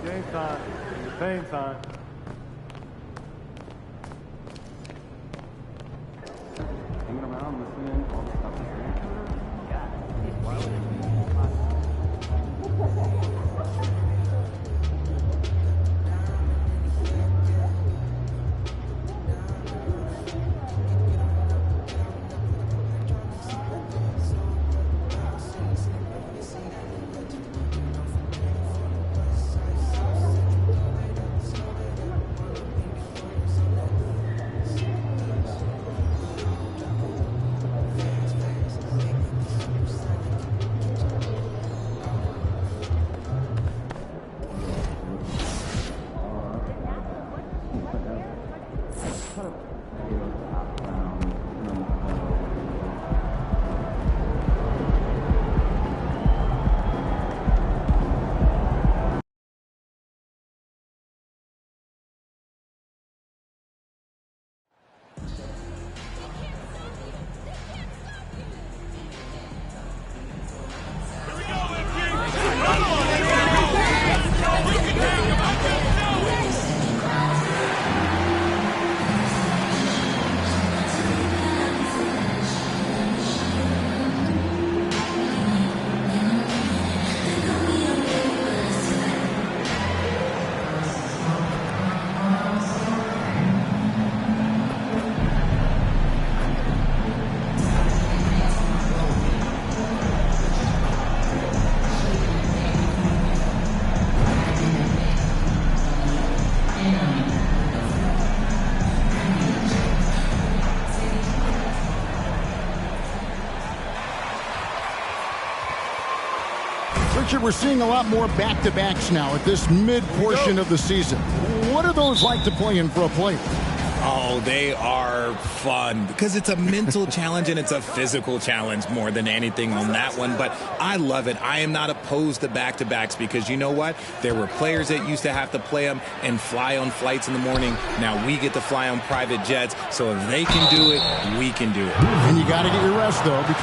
Game time. Pain time. Hanging around, listening, all the stuff. Richard, we're seeing a lot more back-to-backs now at this mid-portion of the season. What are those like to play in for a player? Oh, they are fun because it's a mental challenge and it's a physical challenge more than anything on that one. But I love it. I am not opposed to back-to-backs because you know what? There were players that used to have to play them and fly on flights in the morning. Now we get to fly on private jets. So if they can do it, we can do it. And you got to get your rest, though. First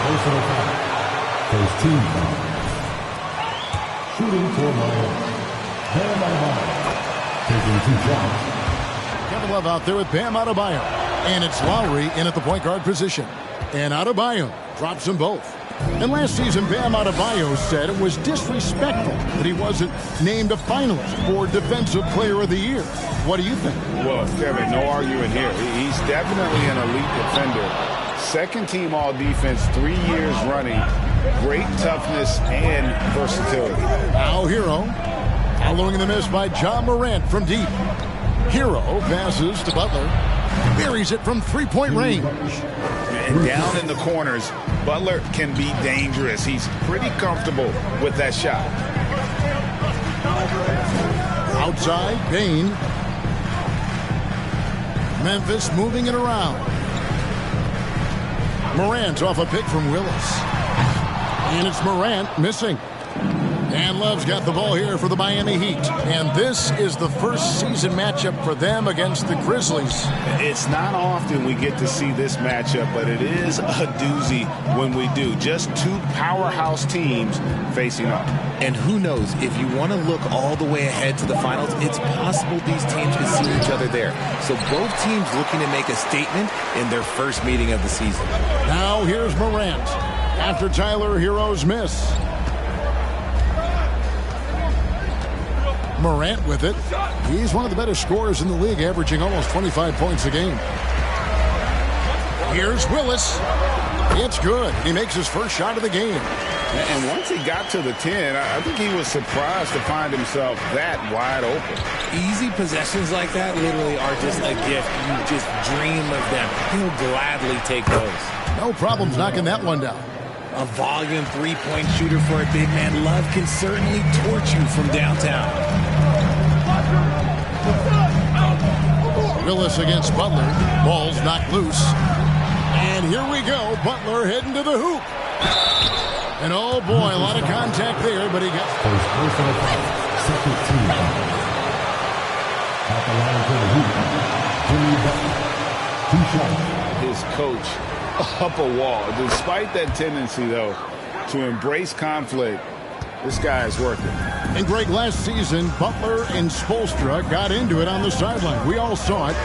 personal foul. First team foul. Shooting for Miami. Bam Adebayo. Taking 2 shots. Kevin Love out there with Bam Adebayo. And it's Lowry in at the point guard position. And Adebayo drops them both. And last season, Bam Adebayo said it was disrespectful that he wasn't named a finalist for Defensive Player of the Year. What do you think? Well, Kevin, no argument here. He's definitely an elite defender. Second team all defense 3 years running. Great toughness and versatility. Now Hero. Following the miss by John Morant from deep. Hero passes to Butler. Buries it from three-point range. And down in the corners, Butler can be dangerous. He's pretty comfortable with that shot. Outside, Payne. Memphis moving it around. Morant off a pick from Willis. And it's Morant missing. And Love's got the ball here for the Miami Heat. And this is the first season matchup for them against the Grizzlies. It's not often we get to see this matchup, but it is a doozy when we do. Just 2 powerhouse teams facing up. And who knows, if you want to look all the way ahead to the finals, it's possible these teams could see each other there. So both teams looking to make a statement in their first meeting of the season. Now here's Morant after Tyler Hero's miss. Morant with it. He's one of the better scorers in the league, averaging almost 25 points a game. Here's Willis. It's good. He makes his first shot of the game. And once he got to the 10, I think he was surprised to find himself that wide open. Easy possessions like that literally are just a gift. You just dream of them. He'll gladly take those. No problems knocking that one down. A volume three-point shooter for a big man. Love can certainly torch you from downtown. Willis against Butler. Ball's knocked loose. And here we go. Butler heading to the hoop. And oh boy, a lot of contact there, but he gets first personal foul. Second team foul. At the line for the Heat. Jimmy Butler. 2 shots. His coach up a wall. Despite that tendency, though, to embrace conflict, This guy is worth it. And Greg, last season, Butler and Spoelstra got into it on the sideline. We all saw it.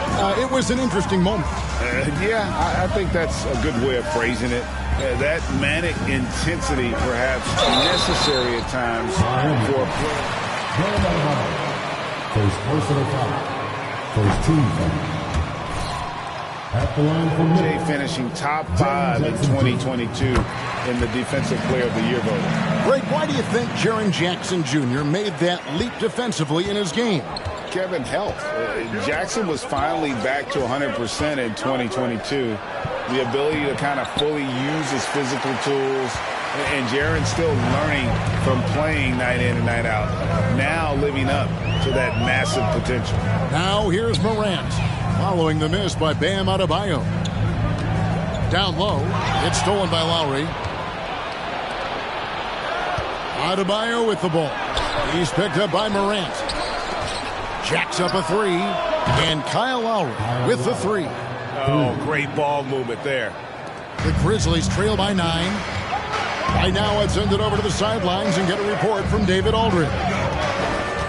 It was an interesting moment. I think that's a good way of phrasing it. That manic intensity, perhaps necessary at times for a player. First personal foul. First team foul. At the line for Jay finishing top 5 in 2022 in the Defensive Player of the Year voting. Greg, why do you think Jaren Jackson Jr. made that leap defensively in his game? Kevin, health. Jackson was finally back to 100% in 2022. The ability to kind of fully use his physical tools. And Jaren's still learning from playing night in and night out. Now living up to that massive potential. Now here's Morant. Following the miss by Bam Adebayo. Down low. It's stolen by Lowry. Adebayo with the ball. He's picked up by Morant. Jacks up a three. And Kyle Lowry with the three. Oh, great ball movement there. The Grizzlies trail by 9. Right now, let's send it over to the sidelines and get a report from David Aldridge.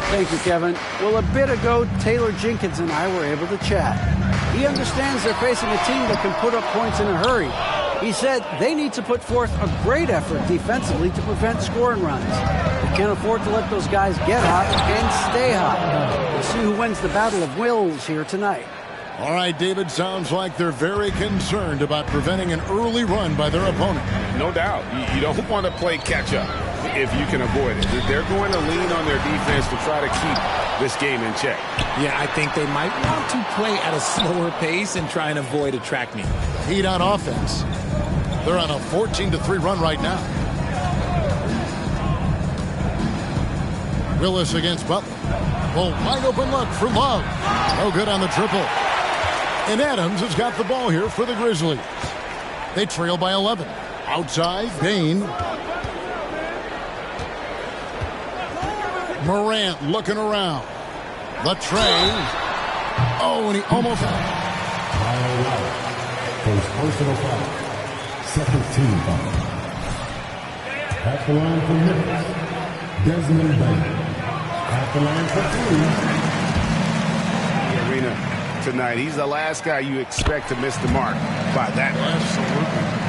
Thank you, Kevin. Well, a bit ago, Taylor Jenkins and I were able to chat. He understands they're facing a team that can put up points in a hurry. He said they need to put forth a great effort defensively to prevent scoring runs. They can't afford to let those guys get hot and stay hot. We'll see who wins the battle of wills here tonight. All right, David, sounds like they're very concerned about preventing an early run by their opponent. No doubt. You don't want to play catch-up if you can avoid it. They're going to lean on their defense to try to keep this game in check. Yeah, I think they might want to play at a slower pace and try and avoid a track meet. Heat on offense. They're on a 14-3 run right now. Willis against Butler. Oh, wide open look for Love. No good on the triple. And Adams has got the ball here for the Grizzlies. They trail by 11. Outside, Bain. Morant looking around. Latrey. Oh, and he almost had it. First personal foul. Second team foul. At the line for Memphis, Desmond Bain. At the line for 3. The arena tonight. He's the last guy you expect to miss the mark by that much. Absolutely.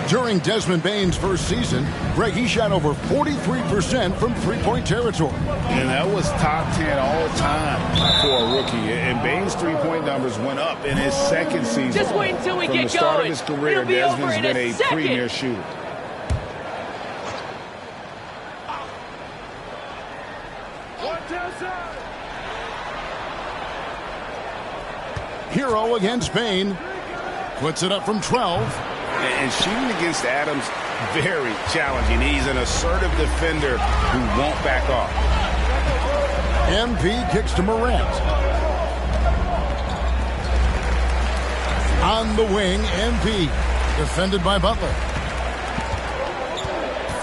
During Desmond Bain's first season, Greg, he shot over 43% from three-point territory. And that was top 10 all-time for a rookie. And Bain's three-point numbers went up in his second season. Just wait until we From get the start going. of his career, It'll be over Desmond's in been a a second. premier shooter. Hero against Bain. Puts it up from 12. And shooting against Adams, very challenging. He's an assertive defender who won't back off. MP kicks to Morant. On the wing, MP. Defended by Butler.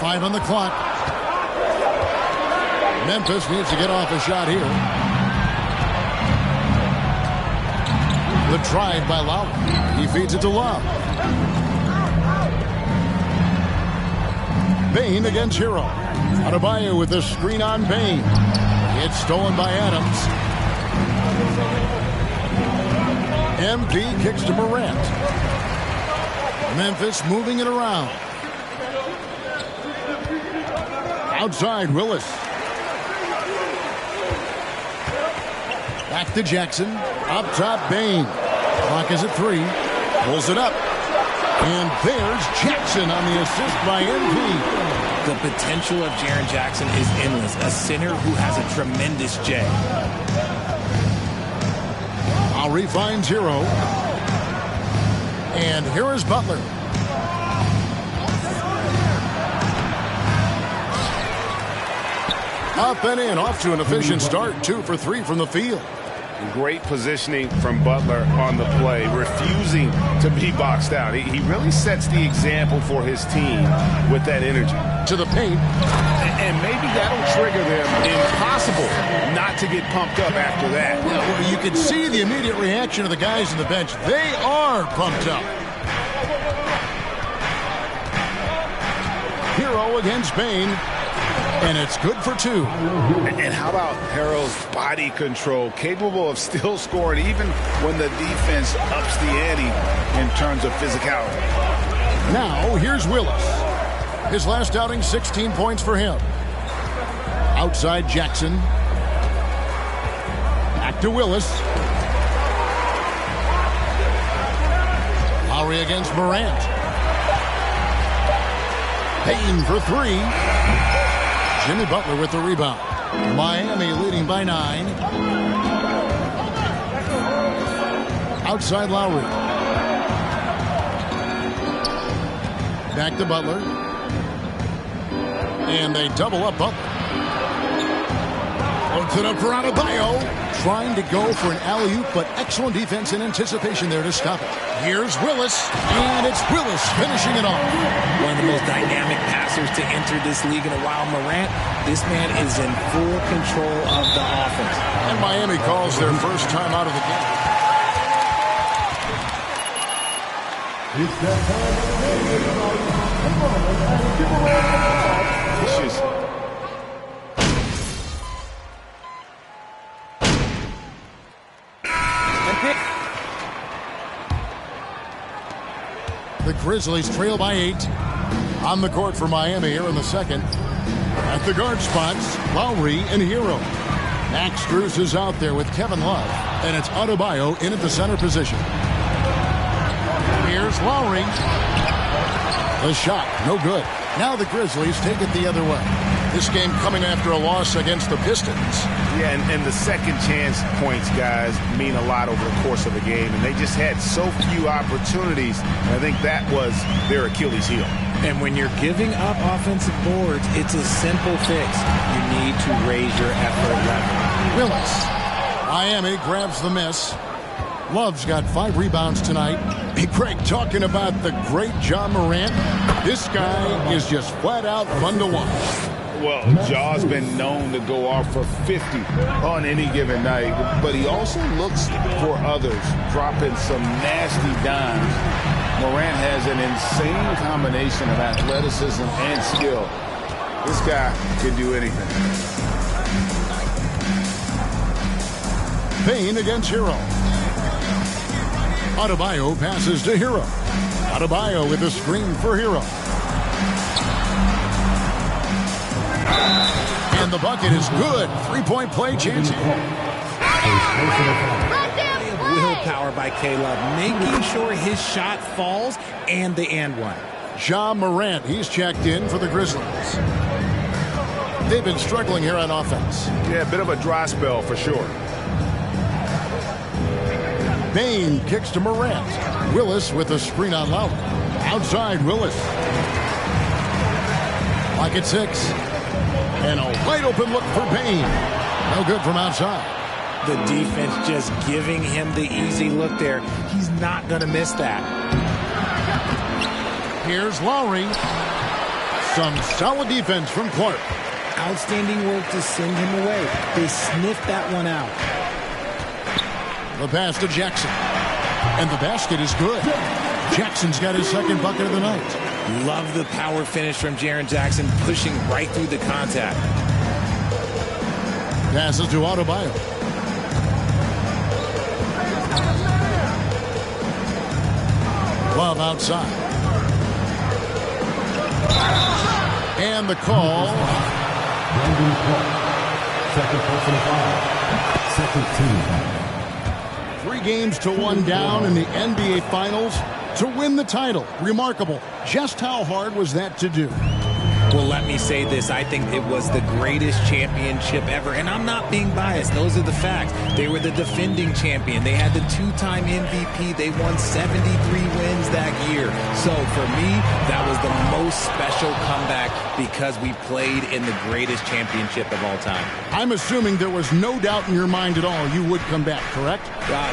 5 on the clock. Memphis needs to get off a shot here. The drive by Lowry. He feeds it to Love. Bain against Hero. Adebayo with the screen on Bain. It's stolen by Adams. MP kicks to Morant. Memphis moving it around. Outside, Willis. Back to Jackson. Up top, Bain. Clock is at 3. Pulls it up. And there's Jackson on the assist by MP. The potential of Jaren Jackson is endless. A center who has a tremendous J. Lowry finds Hero. And here is Butler. Up and in, off to an efficient start. 2 for 3 from the field. Great positioning from Butler on the play, refusing to be boxed out. He really sets the example for his team with that energy. To the paint. And maybe that'll trigger them. Impossible not to get pumped up after that. Well, you can see the immediate reaction of the guys on the bench. They are pumped up. Hero against Bain. And it's good for 2. And how about Harrell's body control, capable of still scoring even when the defense ups the ante in terms of physicality. Now, here's Willis. His last outing, 16 points for him. Outside Jackson. Back to Willis. Lowry against Morant. Payne for 3. Jimmy Butler with the rebound. Miami leading by 9. Outside Lowry. Back to Butler. And they double up Butler. Puts it up for Adebayo. Trying to go for an alley-oop, but excellent defense and anticipation there to stop it. Here's Willis, and it's Willis finishing it off. One of the most dynamic passers to enter this league in a while. Morant, this man is in full control of the offense. And Miami calls their first time out of the game. It's that time of the game. Come on, and give a round of applause. The Grizzlies trail by 8. On the court for Miami here in the second. At the guard spots, Lowry and Hero. Max Strus is out there with Kevin Love. And it's Adebayo in at the center position. Here's Lowry. The shot, no good. Now the Grizzlies take it the other way. This game coming after a loss against the Pistons. Yeah, and the second chance points, guys, mean a lot over the course of the game. And they just had so few opportunities. And I think that was their Achilles heel. And when you're giving up offensive boards, it's a simple fix. You need to raise your effort level. Willis. Miami grabs the miss. Love's got 5 rebounds tonight. Hey, Craig, talking about the great Ja Morant. This guy is just flat out fun to watch. Well, Ja's been known to go off for 50 on any given night, but he also looks for others, dropping some nasty dimes. Morant has an insane combination of athleticism and skill. This guy can do anything. Payne against Hero. Adebayo passes to Hero. Adebayo with a screen for Hero. And the bucket is good. 3-point play chance. Willpower by Caleb, making sure his shot falls and the and one. Ja Morant, he's checked in for the Grizzlies. They've been struggling here on offense. Yeah, a bit of a dry spell for sure. Payne kicks to Morant. Willis with a screen on Lowry. Outside Willis. Like at 6. And a wide open look for Payne. No good from outside. The defense just giving him the easy look there. He's not going to miss that. Here's Lowry. Some solid defense from Clark. Outstanding work to send him away. They sniffed that one out. The pass to Jackson. And the basket is good. Jackson's got his second bucket of the night. Love the power finish from Jaren Jackson, pushing right through the contact. Passes to Adebayo. Love outside. And the call. Brandon Clark. Second personal foul. Second team foul. 3 games to 1 down in the NBA Finals to win the title. Remarkable. Just how hard was that to do? Well, let me say this. I think it was the greatest championship ever. And I'm not being biased. Those are the facts. They were the defending champion. They had the 2-time MVP. They won 73 wins that year. So for me, that was the most special comeback because we played in the greatest championship of all time. I'm assuming there was no doubt in your mind at all you would come back, correct?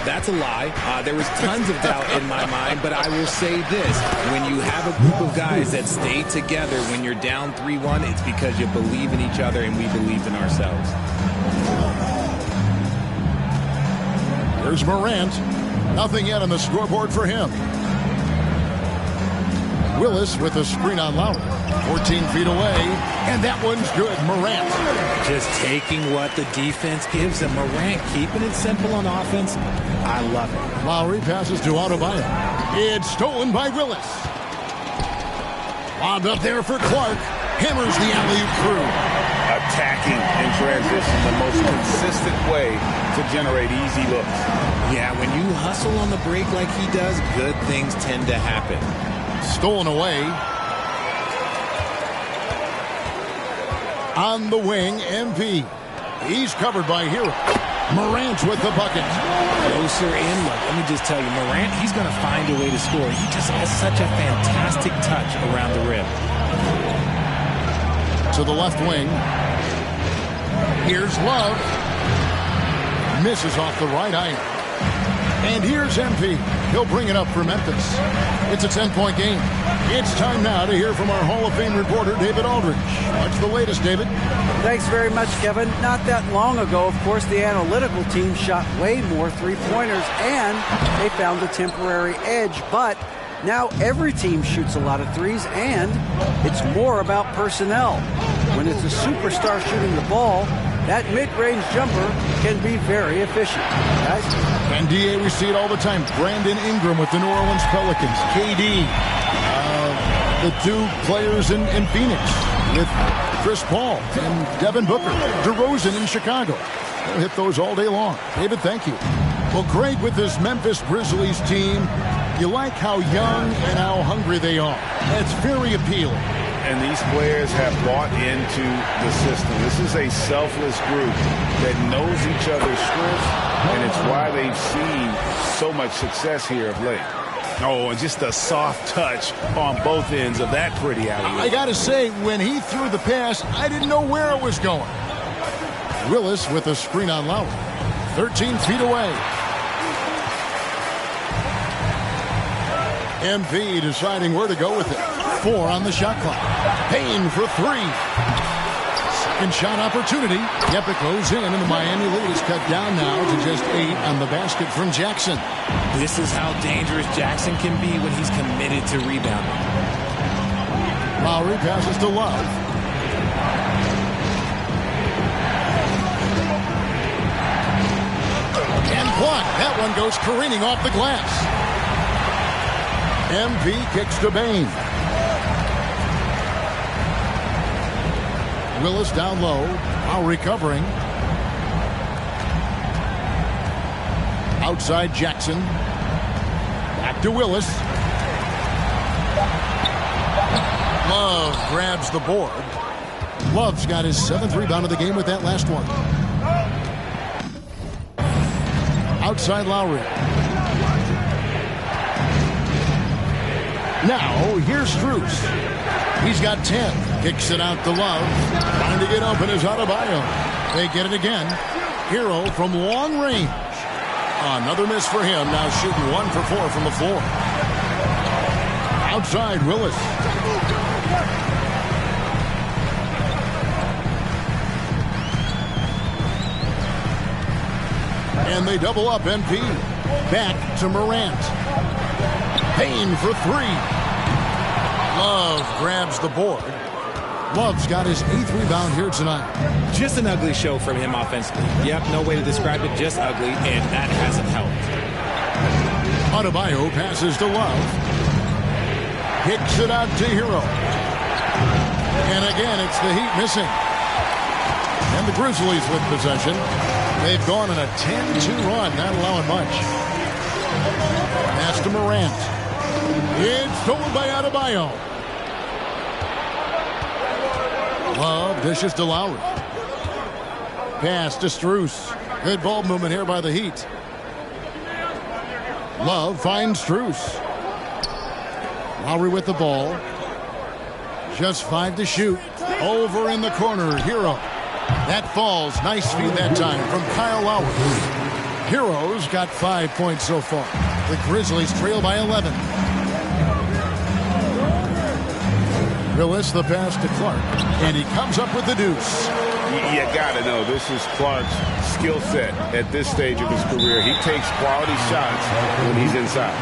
That's a lie. There was tons of doubt in my mind, but I will say this. When you have a group of guys that stay together when you're down 3-1, it's because you believe in each other and we believe in ourselves. Here's Morant. Nothing yet on the scoreboard for him. Willis with a screen on Lowry. 14 feet away, and that one's good. Morant. Just taking what the defense gives him. Morant keeping it simple on offense. I love it. Lowry passes to Adebayo. It's stolen by Willis. Lobbed up there for Clark. Hammers the alley-oop through. Attacking in transition, the most consistent way to generate easy looks. Yeah, when you hustle on the break like he does, good things tend to happen. Stolen away. On the wing, MP. He's covered by Hero. Morant with the bucket. Closer in. Look, let me just tell you, Morant, he's going to find a way to score. He just has such a fantastic touch around the rim. To the left wing. Here's Love. Misses off the right iron. And here's MP. He'll bring it up for Memphis. It's a 10-point game. It's time now to hear from our Hall of Fame reporter, David Aldridge. What's the latest, David? Thanks very much, Kevin. Not that long ago, of course, the analytical team shot way more three-pointers, and they found a temporary edge. But now every team shoots a lot of threes, and it's more about personnel. When it's a superstar shooting the ball, that mid-range jumper can be very efficient. Guys? NBA, we see it all the time. Brandon Ingram with the New Orleans Pelicans. KD. The two players in Phoenix with Chris Paul and Devin Booker. DeRozan in Chicago. They'll hit those all day long. David, thank you. Well, great with this Memphis Grizzlies team. You like how young and how hungry they are. That's very appealing. And these players have bought into the system. This is a selfless group that knows each other's strengths, and it's why they've seen so much success here of late. Oh, and just a soft touch on both ends of that pretty alley-oop. I got to say, when he threw the pass, I didn't know where it was going. Willis with a screen on Lowry. 13 feet away. MP deciding where to go with it. 4 on the shot clock. Payne for 3. Second shot opportunity. Yep, it goes in, and the Miami lead is cut down now to just 8 on the basket from Jackson. This is how dangerous Jackson can be when he's committed to rebounding. Lowry passes to Love. And blocked. That one goes careening off the glass. MP kicks to Bane. Willis down low. Now recovering. Outside Jackson. Back to Willis. Love grabs the board. Love's got his 7th rebound of the game with that last one. Outside Lowry. Now, here's Strus. He's got 10. Kicks it out to Love. Trying to get open is Adebayo. They get it again. Hero from long range. Another miss for him. Now shooting 1 for 4 from the floor. Outside Willis. And they double up MP. Back to Morant. Payne for 3. Love grabs the board. Love's got his 8th rebound here tonight. Just an ugly show from him offensively. Yep, no way to describe it, just ugly, and that hasn't helped. Adebayo passes to Love. Kicks it out to Hero. And again, it's the Heat missing. And the Grizzlies with possession. They've gone on a 10-2 run, not allowing much. Pass to Morant. It's stolen by Adebayo. Love dishes to Lowry. Pass to Strus. Good ball movement here by the Heat. Love finds Strus. Lowry with the ball. Just 5 to shoot. Over in the corner, Hero. That falls. Nice feed that time from Kyle Lowry. Hero's got 5 points so far. The Grizzlies trail by 11. Willis, the pass to Clark. And he comes up with the deuce. You got to know, this is Clark's skill set at this stage of his career. He takes quality shots when he's inside.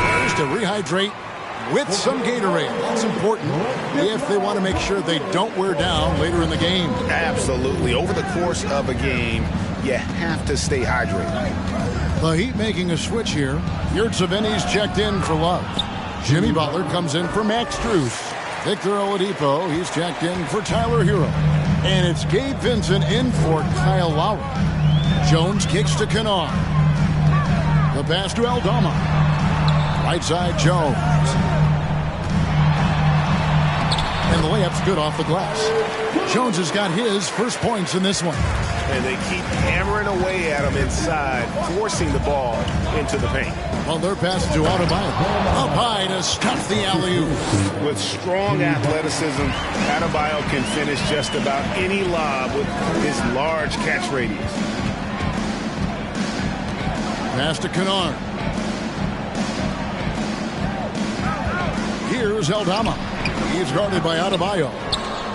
Players to rehydrate with some Gatorade. That's important if they want to make sure they don't wear down later in the game. Absolutely. Over the course of a game, you have to stay hydrated. The Heat making a switch here. Yurtseven's checked in for Love. Jimmy Butler comes in for Max Strus. Victor Oladipo, he's checked in for Tyler Hero. And it's Gabe Vincent in for Kyle Lowry. Jones kicks to Kennard. The pass to Aldama. Right side Jones. And the layup's good off the glass. Jones has got his first points in this one. And they keep hammering away at him inside, forcing the ball into the paint. Butler passes to Adebayo. Up high to stuff the alley-oop. With strong athleticism, Adebayo can finish just about any lob with his large catch radius. Pass to Kennard. Here's Aldama. He's guarded by Adebayo.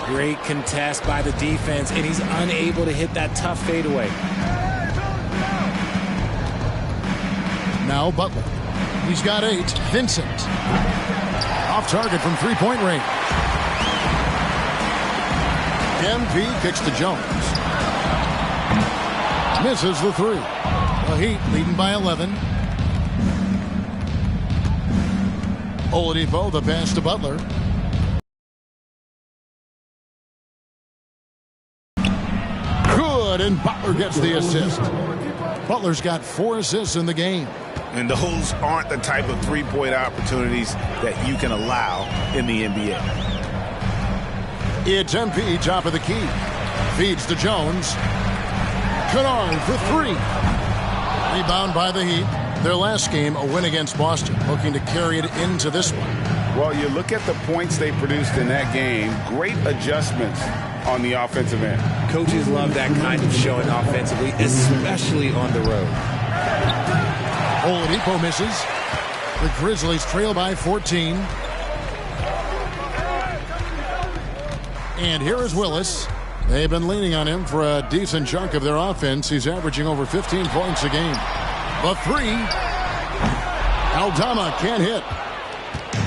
Great contest by the defense, and he's unable to hit that tough fadeaway. Now Butler. He's got 8. Vincent. Off target from three-point range. MP kicks to Jones. Misses the 3. The Heat leading by 11. Oladipo, the pass to Butler. Good, and Butler gets the assist. Butler's got 4 assists in the game. And those aren't the type of three-point opportunities that you can allow in the NBA. It's MP, top of the key. Feeds to Jones. Kennard for 3. Rebound by the Heat. Their last game, a win against Boston, looking to carry it into this one. Well, you look at the points they produced in that game. Great adjustments on the offensive end. Coaches love that kind of showing offensively, especially on the road. Oladipo misses. The Grizzlies trail by 14. And here is Willis. They've been leaning on him for a decent chunk of their offense. He's averaging over 15 points a game. The 3. Aldama can't hit.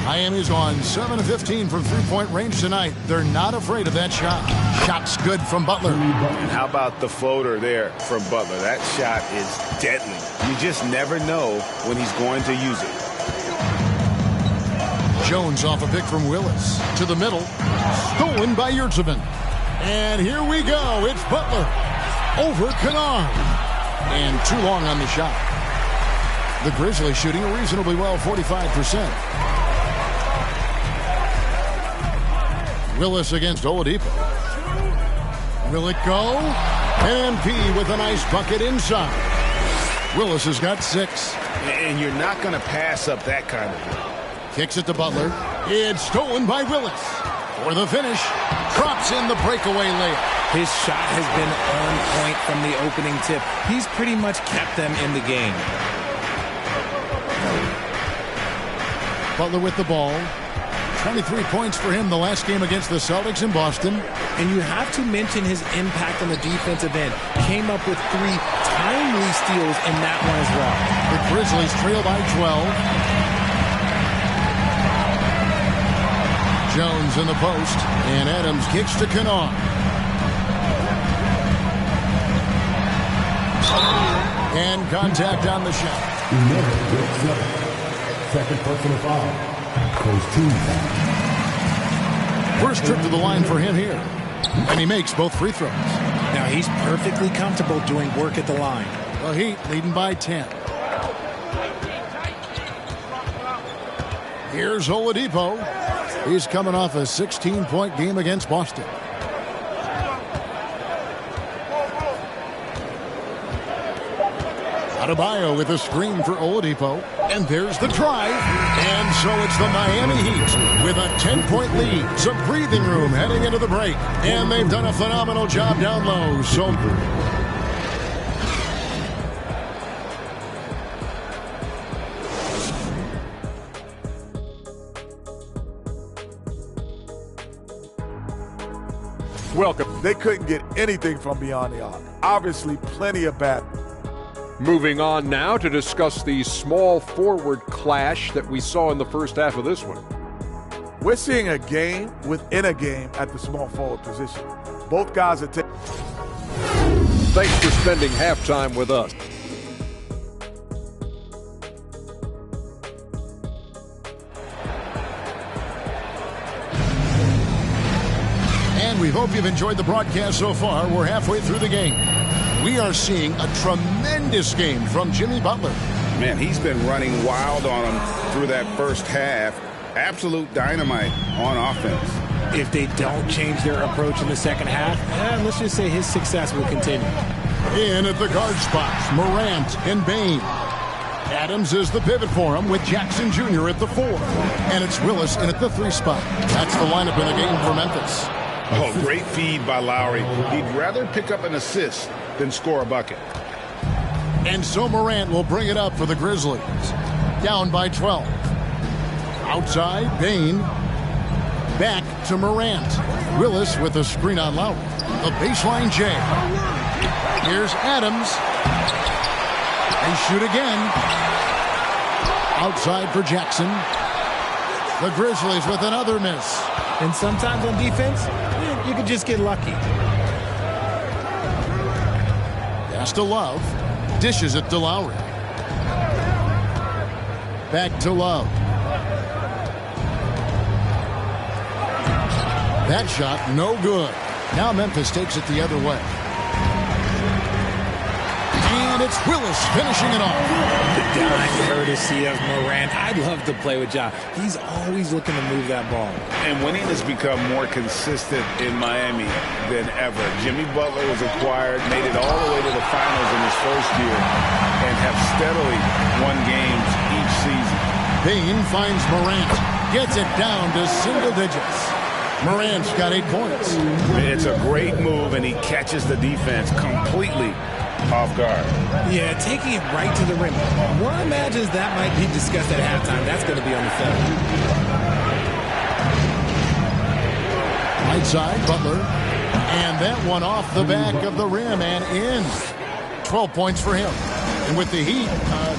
Miami's gone 7 of 15 from three-point range tonight. They're not afraid of that shot. Shot's good from Butler. And how about the floater there from Butler? That shot is deadly. You just never know when he's going to use it. Jones off a pick from Willis. To the middle. Stolen by Yurtseven. And here we go. It's Butler over Kennard. And too long on the shot. The Grizzlies shooting reasonably well, 45%. Willis against Oladipo. Will it go? MP with a nice bucket inside. Willis has got 6. And you're not going to pass up that kind of thing. Kicks it to Butler. It's stolen by Willis. For the finish, drops in the breakaway layup. His shot has been on point from the opening tip. He's pretty much kept them in the game. Butler with the ball. 23 points for him the last game against the Celtics in Boston. And you have to mention his impact on the defensive end. Came up with 3 timely steals in that one as well. The Grizzlies trail by 12. Jones in the post. And Adams kicks to Kennard. And contact on the shot. Second personal foul. Goes 2 foul. First trip to the line for him here. And he makes both free throws. Now he's perfectly comfortable doing work at the line. The Heat leading by 10. Here's Oladipo. He's coming off a 16-point game against Boston. Adebayo with a screen for Oladipo. And there's the drive. And so it's the Miami Heat with a 10-point lead. Some breathing room heading into the break. And they've done a phenomenal job down low. So welcome. They couldn't get anything from beyond the arc. Obviously, plenty of bad. Moving on now to discuss the small forward clash that we saw in the first half of this one. We're seeing a game within a game at the small forward position. Both guys are taking. Thanks for spending halftime with us. And we hope you've enjoyed the broadcast so far. We're halfway through the game. We are seeing a tremendous game from Jimmy Butler. Man, he's been running wild on him through that first half. Absolute dynamite on offense. If they don't change their approach in the second half, let's just say his success will continue. In at the guard spots, Morant and Bane. Adams is the pivot for him with Jackson Jr. at the 4. And it's Willis in at the 3 spot. That's the lineup in the game for Memphis. Oh, great feed by Lowry. He'd rather pick up an assist than score a bucket. And so Morant will bring it up for the Grizzlies. Down by 12. Outside, Bane. Back to Morant. Willis with a screen on Lowry. The baseline J. Here's Adams. They shoot again. Outside for Jackson. The Grizzlies with another miss. And sometimes on defense, you can just get lucky. Pass to Love. Dishes it to Lowry. Back to Love. That shot, no good. Now Memphis takes it the other way. And it's Willis finishing it off. The dime courtesy of Morant. I'd love to play with Ja. He's always looking to move that ball. And winning has become more consistent in Miami than ever. Jimmy Butler was acquired, made it all the way to the finals in his first year, and have steadily won games each season. Bane finds Morant. Gets it down to single digits. Morant's got 8 points. It's a great move, and he catches the defense completely off guard. Yeah, taking it right to the rim. One imagines that might be discussed at halftime. That's going to be on the film. Right side, Butler. And that one off the back of the rim and in. 12 points for him. And with the Heat,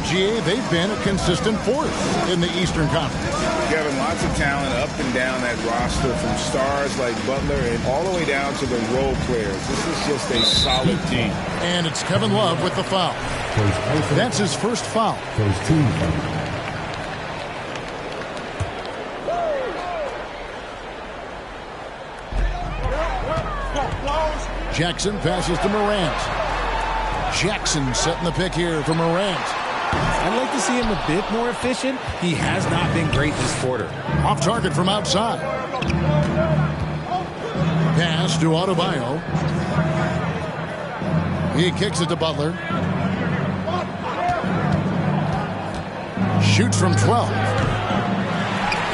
GA, they've been a consistent force in the Eastern Conference. Kevin, lots of talent up and down that roster, from stars like Butler and all the way down to the role players. This is just a solid team. And it's Kevin Love with the foul. That's his first foul. First team foul. Jackson passes to Morant. Jackson setting the pick here for Morant. I'd like to see him a bit more efficient. He has not been great this quarter. Off target from outside. Pass to Adebayo. He kicks it to Butler. Shoots from 12.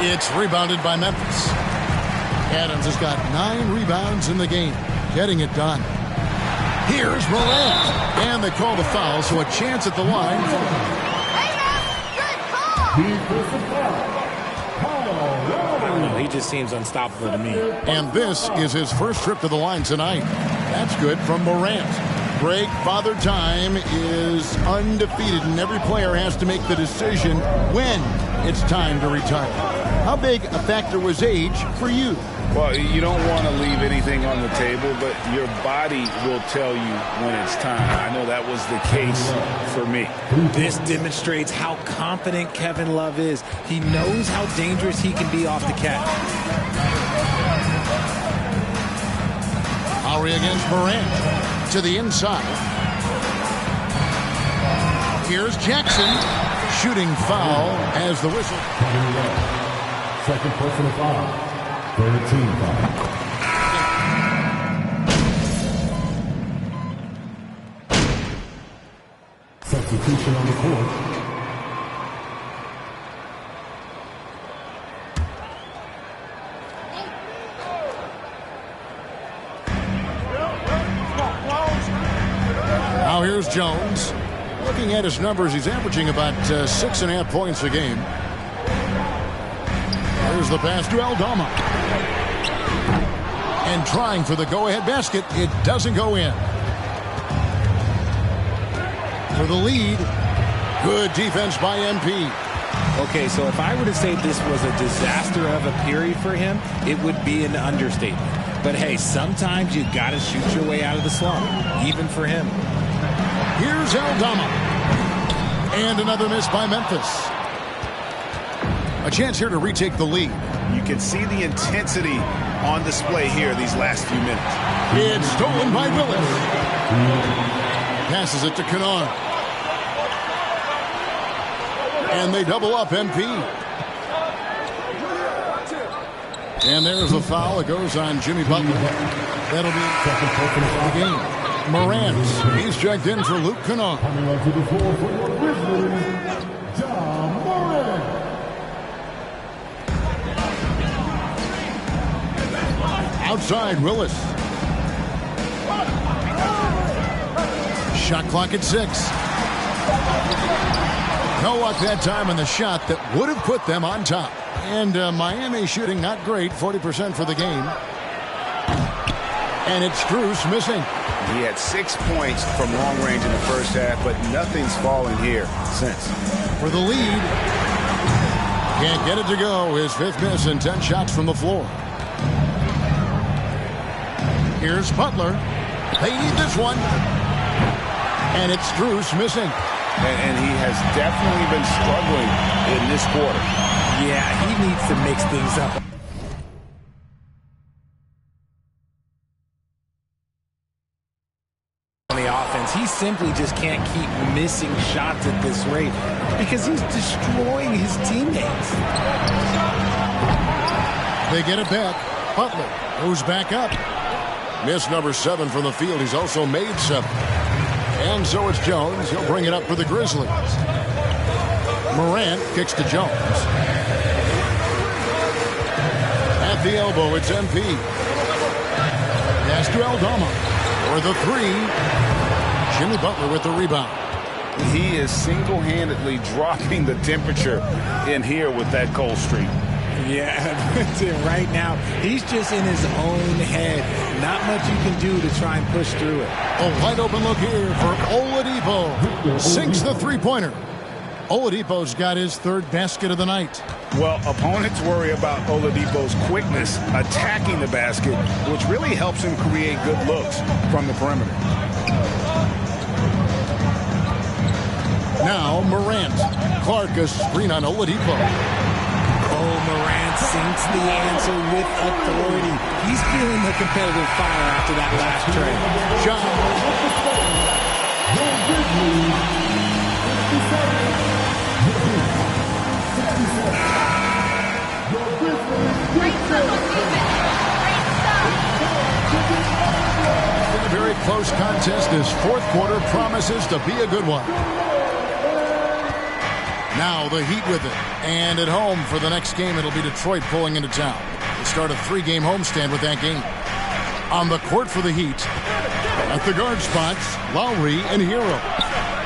It's rebounded by Memphis. Adams has got 9 rebounds in the game. Getting it done. Here's Morant. And they call the foul, so a chance at the line. I don't know, he just seems unstoppable to me. And this is his first trip to the line tonight. That's good from Morant. Break Father Time is undefeated, and every player has to make the decision when it's time to retire. How big a factor was age for you? Well, you don't want to leave anything on the table, but your body will tell you when it's time. I know that was the case for me. This demonstrates how confident Kevin Love is. He knows how dangerous he can be off the catch. Lowry against Morant to the inside. Here's Jackson. Shooting foul as the whistle. Second personal foul. Third team foul. Substitution on the court. Now here's Jones. Looking at his numbers, he's averaging about 6.5 points a game. Here's the pass to Aldama. And trying for the go-ahead basket. It doesn't go in. for the lead. Good defense by MP. Okay, so if I were to say this was a disaster of a period for him, it would be an understatement. But hey, sometimes you got to shoot your way out of the slump, even for him. Here's Aldama. And another miss by Memphis. A chance here to retake the lead. You can see the intensity on display here these last few minutes. It's stolen by Willis. Passes it to Kennard. And they double up MP. And there's a foul. It goes on Jimmy Butler. That'll be second personal foul of the game. Morant, he's checked in for Luke Kennard. Coming onto the floor for your Grizzlies, Ja Morant. Outside, Willis. Shot clock at 6. No luck that time on the shot that would have put them on top. And Miami shooting not great, 40% for the game. And it's Strus missing. He had 6 points from long range in the first half, but nothing's fallen here since. For the lead. Can't get it to go. His 5th miss and 10 shots from the floor. Here's Butler. They need this one. And it's Strus missing. And he has definitely been struggling in this quarter. Yeah, he needs to mix things up on the offense. He simply just can't keep missing shots at this rate because he's destroying his teammates. They get it back. Butler goes back up. Miss number 7 from the field. He's also made 7. And so it's Jones. He'll bring it up for the Grizzlies. Morant kicks to Jones. At the elbow, it's MP. Pass to Aldama. For the 3. Jimmy Butler with the rebound. He is single-handedly dropping the temperature in here with that cold streak. Yeah, right now, he's just in his own head. Not much you can do to try and push through it. A wide open look here for Oladipo. Sinks the three-pointer. Oladipo's got his 3rd basket of the night. Well, opponents worry about Oladipo's quickness attacking the basket, which really helps him create good looks from the perimeter. Now Morant. Clark a screen on Oladipo. Morant sinks the answer with authority. He's feeling the competitive fire after that last trade. Shot. In a very close contest, this 4th quarter promises to be a good one. Now the Heat with it. And at home for the next game, it'll be Detroit pulling into town. They start a 3-game homestand with that game. On the court for the Heat, at the guard spots, Lowry and Hero.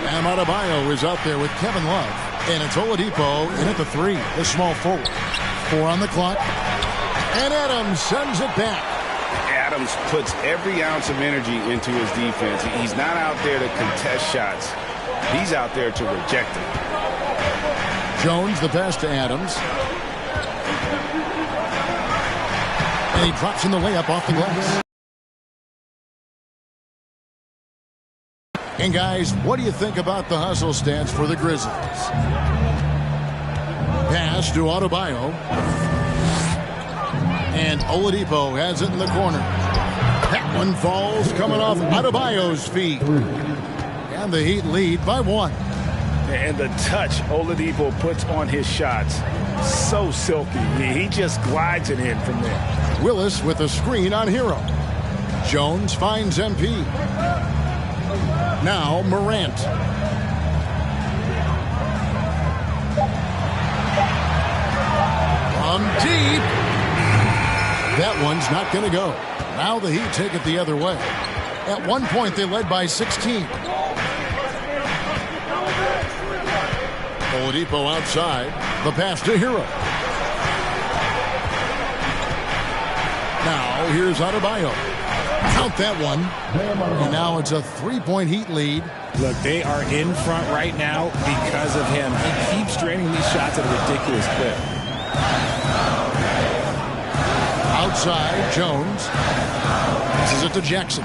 Bam Adebayo is out there with Kevin Love. And it's Oladipo in at the 3, the small forward. 4 on the clock. And Adams sends it back. Adams puts every ounce of energy into his defense. He's not out there to contest shots. He's out there to reject them. Jones, the pass to Adams. And he drops in the layup off the glass. And guys, what do you think about the hustle stance for the Grizzlies? Pass to Adebayo. And Oladipo has it in the corner. That one falls coming off Adebayo's feet. And the Heat lead by 1. And the touch Oladipo puts on his shots, so silky. He just glides it in from there. Willis with a screen on Hero. Jones finds MP. Now Morant. From deep. That one's not going to go. Now the Heat take it the other way. At one point, they led by 16. Oladipo outside. The pass to Hero. Now here's Adebayo. Count that one. And now it's a 3-point Heat lead. Look, they are in front right now because of him. He keeps draining these shots at a ridiculous clip. Outside, Jones. Passes it to Jackson.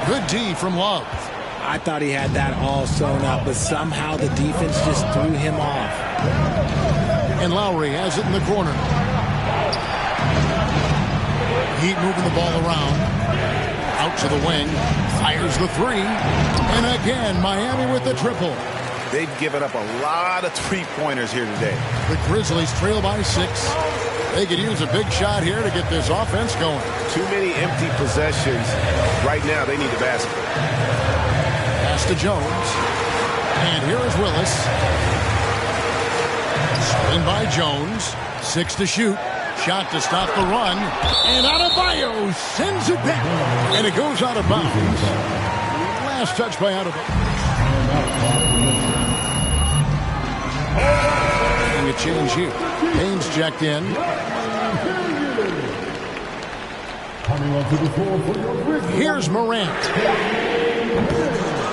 Good D from Love. I thought he had that all sewn up, but somehow the defense just threw him off. And Lowry has it in the corner. Heat moving the ball around. Out to the wing. Fires the three. And again, Miami with the triple. They've given up a lot of three-pointers here today. The Grizzlies trail by 6. They could use a big shot here to get this offense going. Too many empty possessions. Right now, they need the basket. Pass to Jones. And here is Willis. Spin by Jones. 6 to shoot. Shot to stop the run. And Adebayo sends it back. And it goes out of bounds. Last touch by Adebayo. And a change here. Haynes checked in. Here's Morant.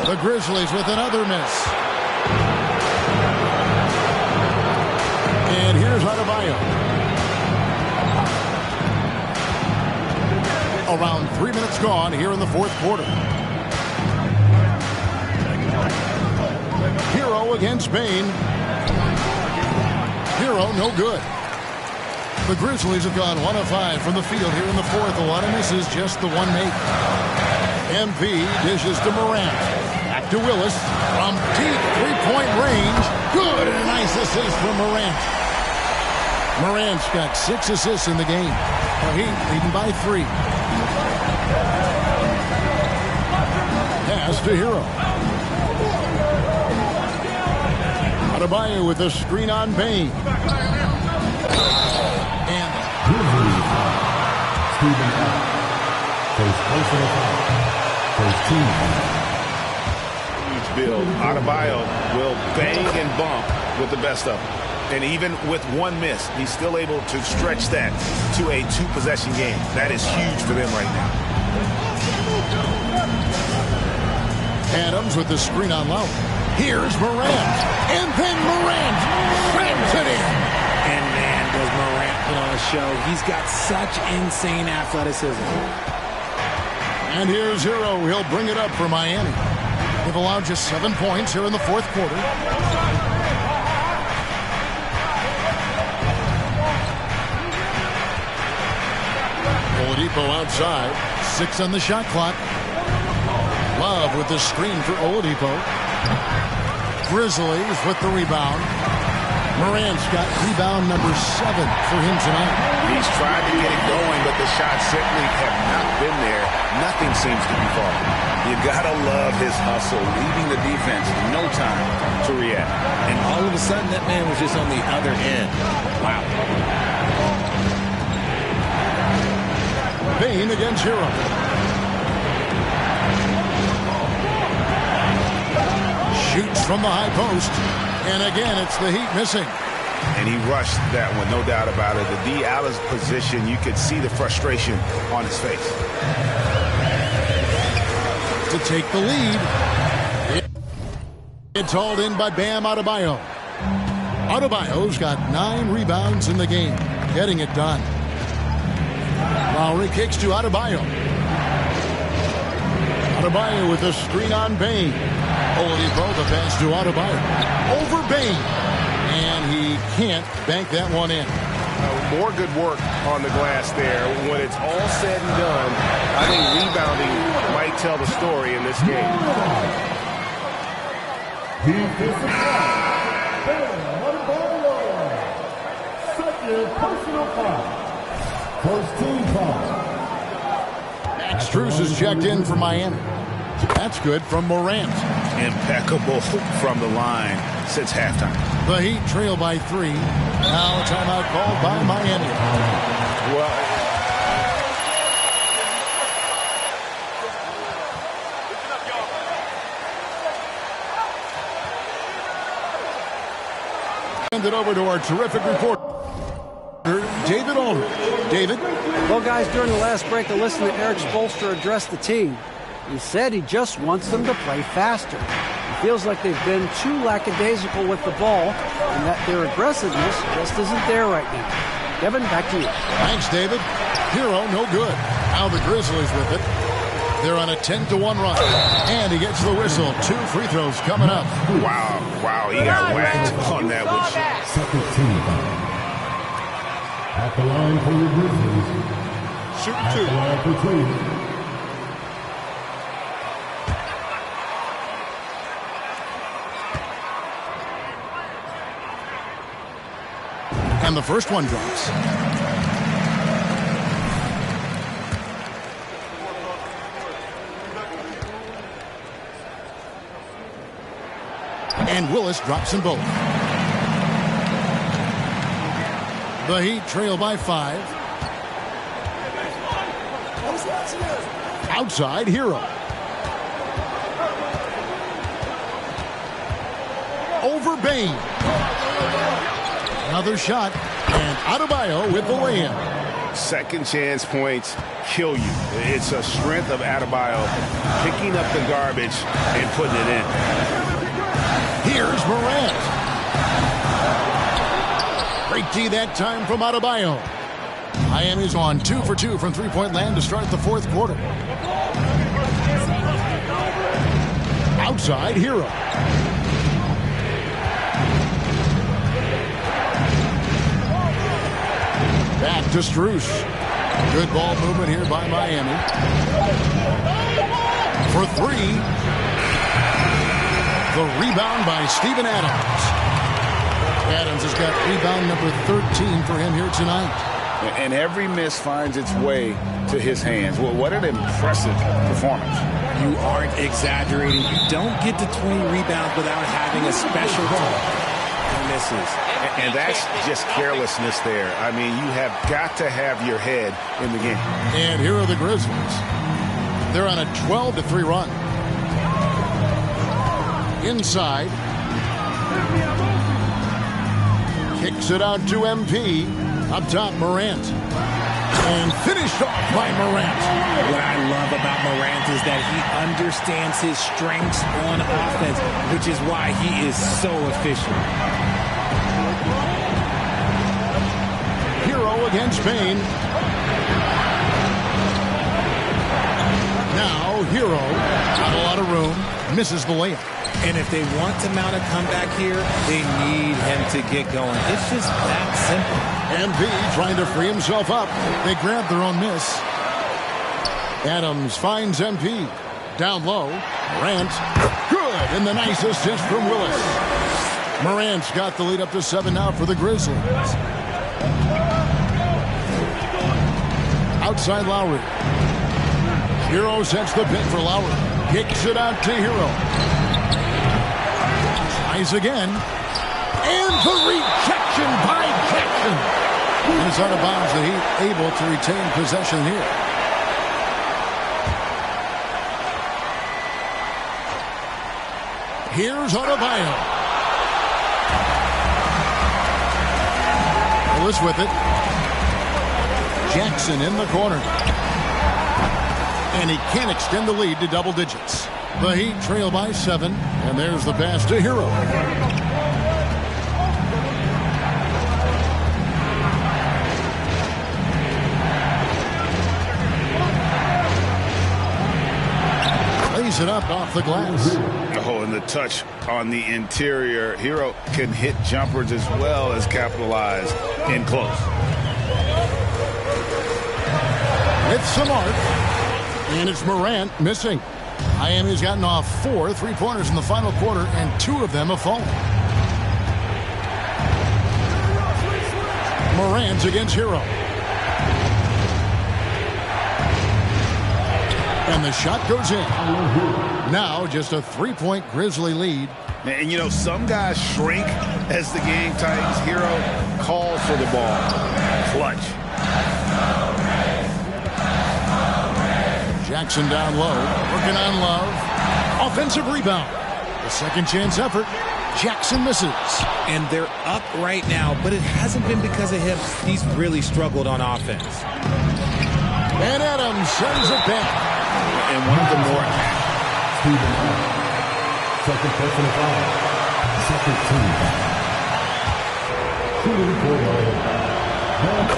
The Grizzlies with another miss. And here's Adebayo. Around 3 minutes gone here in the fourth quarter. Hero against Bane. Hero, no good. The Grizzlies have gone 1 of 5 from the field here in the fourth. A lot of misses, just the one make. MP dishes to Morant. Back to Willis. From deep three-point range. Good, and a nice assist from Morant. Morant's got 6 assists in the game. The Heat leading by 3. Pass to Hero. Adebayo with a screen on Bane. And Stephen Adams. First personal foul. First team foul. Huge build. Adebayo will bang and bump with the best of them. And even with one miss, he's still able to stretch that to a 2-possession game. That is huge for them right now. Adams with the screen on Lowry. Here's Morant. And then Morant slams it in. And man, does Morant put on a show. He's got such insane athleticism. And here's Hero. He'll bring it up for Miami. They've allowed just 7 points here in the fourth quarter. Oladipo outside. 6 on the shot clock. Love with the screen for Oladipo. Grizzlies with the rebound. Morant's got rebound number 7 for him tonight. He's tried to get it going, but the shots simply have not been there. Nothing seems to be falling. You gotta love his hustle, leaving the defense no time to react. And all of a sudden, that man was just on the other end. Wow. Bane against Hero. Shoots from the high post. And again, it's the Heat missing. And he rushed that one, no doubt about it. The D out of position, you could see the frustration on his face. To take the lead. It's hauled in by Bam Adebayo. Adebayo's got 9 rebounds in the game. Getting it done. Lowry kicks to Adebayo. Adebayo with a screen on Bane. Oladipo the pass to Adebayo. Over Bane. And he can't bank that one in. More good work on the glass there. When it's all said and done, I think rebounding might tell the story in this game. Defensive foul. Bam Adebayo. Second personal foul. First team foul. Max Strus is checked in for Miami. That's good from Morant. Impeccable from the line since halftime. The Heat trail by 3. Now a timeout called by Miami. Well, Hand it over to our terrific reporter. David Aldridge. David? Well, guys, during the last break, I listened to Eric Spoelstra address the team. He said he just wants them to play faster. He feels like they've been too lackadaisical with the ball and that their aggressiveness just isn't there right now. Kevin, back to you. Thanks, David. Hero, no good. Now the Grizzlies with it. They're on a 10-1 run. And he gets the whistle. 2 free throws coming up. Wow, he got whacked on that one. Second team foul. At the line for the Grizzlies. Shoot At 2. the line for 2. And the first one drops. And Willis drops them both. The Heat trail by 5. Outside, Hero. Over Bain. Another shot, and Adebayo with the lay-in. Second chance points kill you. It's a strength of Adebayo picking up the garbage and putting it in. Here's Morant. Great D that time from Adebayo. Miami's on 2 for 2 from three-point land to start the fourth quarter. Outside, Hero. Back to Strus. Good ball movement here by Miami. For 3. The rebound by Steven Adams. Adams has got rebound number 13 for him here tonight. And every miss finds its way to his hands. Well, what an impressive performance. You aren't exaggerating. You don't get to 20 rebounds without having a special misses. And that's just carelessness there. I mean, you have got to have your head in the game. And here are the Grizzlies. They're on a 12-3 run. Inside. Kicks it out to MP. Up top, Morant. And finished off by Morant. What I love about Morant is that he understands his strengths on offense, which is why he is so efficient. Hero against Bain. Now Hero, not a lot of room, misses the layup. And if they want to mount a comeback here, they need him to get going. It's just that simple. MP trying to free himself up. They grab their own miss. Adams finds MP. Down low. Morant. Good. And the nice assist from Willis. Morant's got the lead up to 7 now for the Grizzlies. Outside Lowry. Hero sets the pin for Lowry. Kicks it out to Hero. Tries again. And the rejection by Jackson. And it's out of bounds. The Heat able to retain possession here. Here's Adebayo. Willis with it. Jackson in the corner. And he can't extend the lead to double digits. The Heat trail by 7. And there's the pass to Hero. Lays it up off the glass. Oh, and the touch on the interior. Hero can hit jumpers as well as capitalize in close. With some arc. And it's Morant missing. Miami's gotten off 4 3-pointers in the final quarter, and 2 of them have fallen. Morant against Hero. And the shot goes in. Now just a 3-point Grizzly lead. And, you know, some guys shrink as the game tightens. Hero calls for the ball. Clutch. Jackson down low, working on Love. Offensive rebound. The second chance effort Jackson misses. And they're up right now, but it hasn't been because of him. He's really struggled on offense. And Adams sends it back. And one of the more... Second personal foul. Second team foul.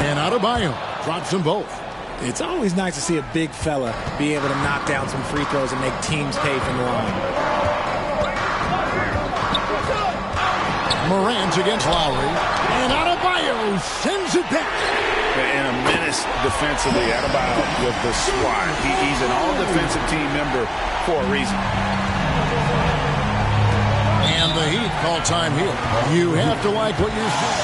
And Adebayo drops them both. It's always nice to see a big fella be able to knock down some free throws and make teams pay from the line. Morant against Lowry. And Adebayo sends it back. And a menace defensively, Adebayo with the swat. He's an all-defensive team member for a reason. And the Heat call time here. You have to like what you see.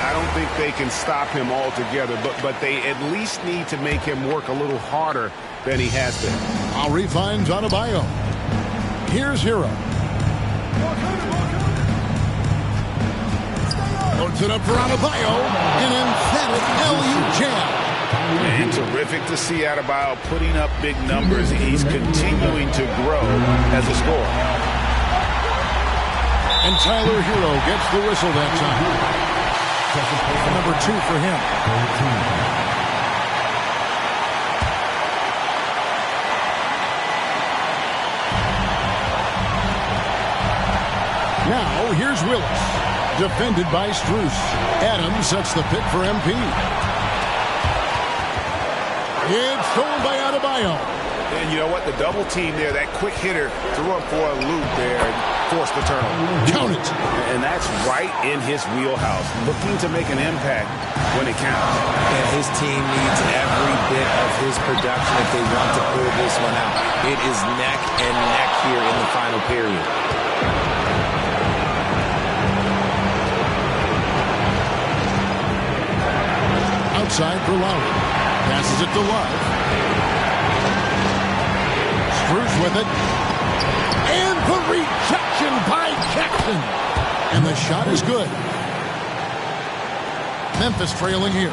I don't think they can stop him altogether, but they at least need to make him work a little harder than he has been. Lowry finds Adebayo. Here's Hero. Loads it up for Adebayo. An emphatic LU jam. And terrific to see Adebayo putting up big numbers. He's continuing to grow as a scorer. And Tyler Hero gets the whistle that time. Number 2 for him. Now, here's Willis. Defended by Strus. Adams sets the pick for MP. It's stolen by Adebayo. And you know what? The double team there, that quick hitter threw up for a loop there and forced the turnover. Count it. And that's right in his wheelhouse, looking to make an impact when it counts. And his team needs every bit of his production if they want to pull this one out. It is neck and neck here in the final period. Outside for Lowry. Passes it to Love. Strus with it. And the rejection by Jackson. And the shot is good. Memphis trailing here.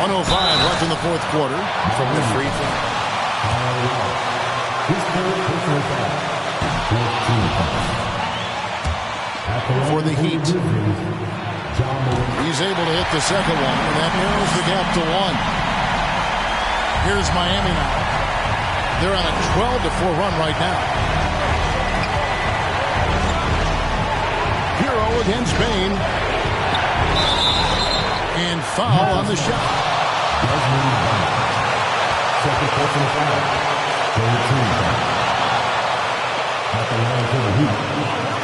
1:05 left in the fourth quarter. From the free throw. For the Heat. He's able to hit the second one, and that narrows the gap to 1. Here's Miami now. They're on a 12-4 run right now. Hero against Bain. And foul on the shot. Second personal foul. Third team foul. At the line for the Heat.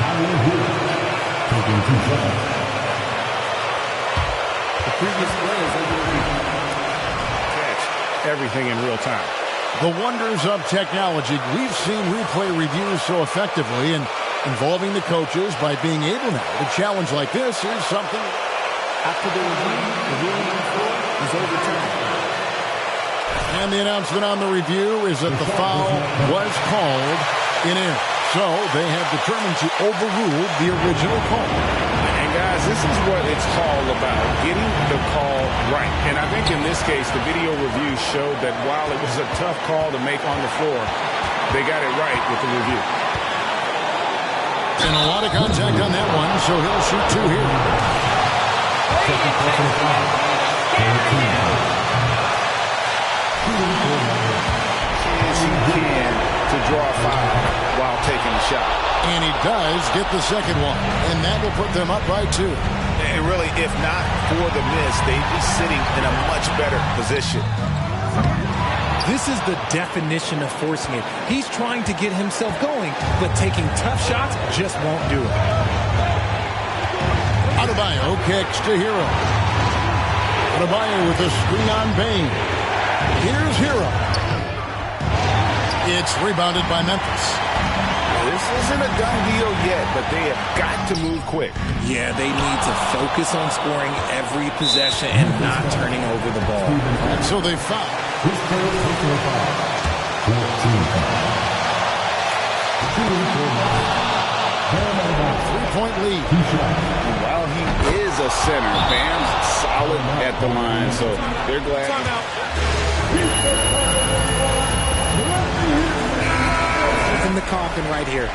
Tyler Hero. Taking 2 shots. The previous play is able to Catch everything in real time. The wonders of technology. We've seen replay reviews so effectively and involving the coaches by being able now. A challenge like this is something. After the review, the ruling on the floor is overturned. And the announcement on the review is that the foul was called in air. So they have determined to overrule the original call. And guys, this is what it's all about, getting the call right. And I think in this case, the video review showed that while it was a tough call to make on the floor, they got it right with the review. And a lot of contact on that one, so he'll shoot 2 here. Second personal foul. Third team foul. As he can to draw a foul while taking a shot. And he does get the second one. And that will put them up by 2. And really, if not for the miss, they'd be sitting in a much better position. This is the definition of forcing it. He's trying to get himself going, but taking tough shots just won't do it. Adebayo kicks to Hero. Adebayo with a screen on Bain. Here's Hero. It's rebounded by Memphis. This isn't a done deal yet, but they have got to move quick. Yeah, they need to focus on scoring every possession and not turning over the ball. And so they foul. His third personal foul. Fourth team foul. 3-point lead. While he is a center, Bam's solid at the line, so they're glad. In the coffin right here.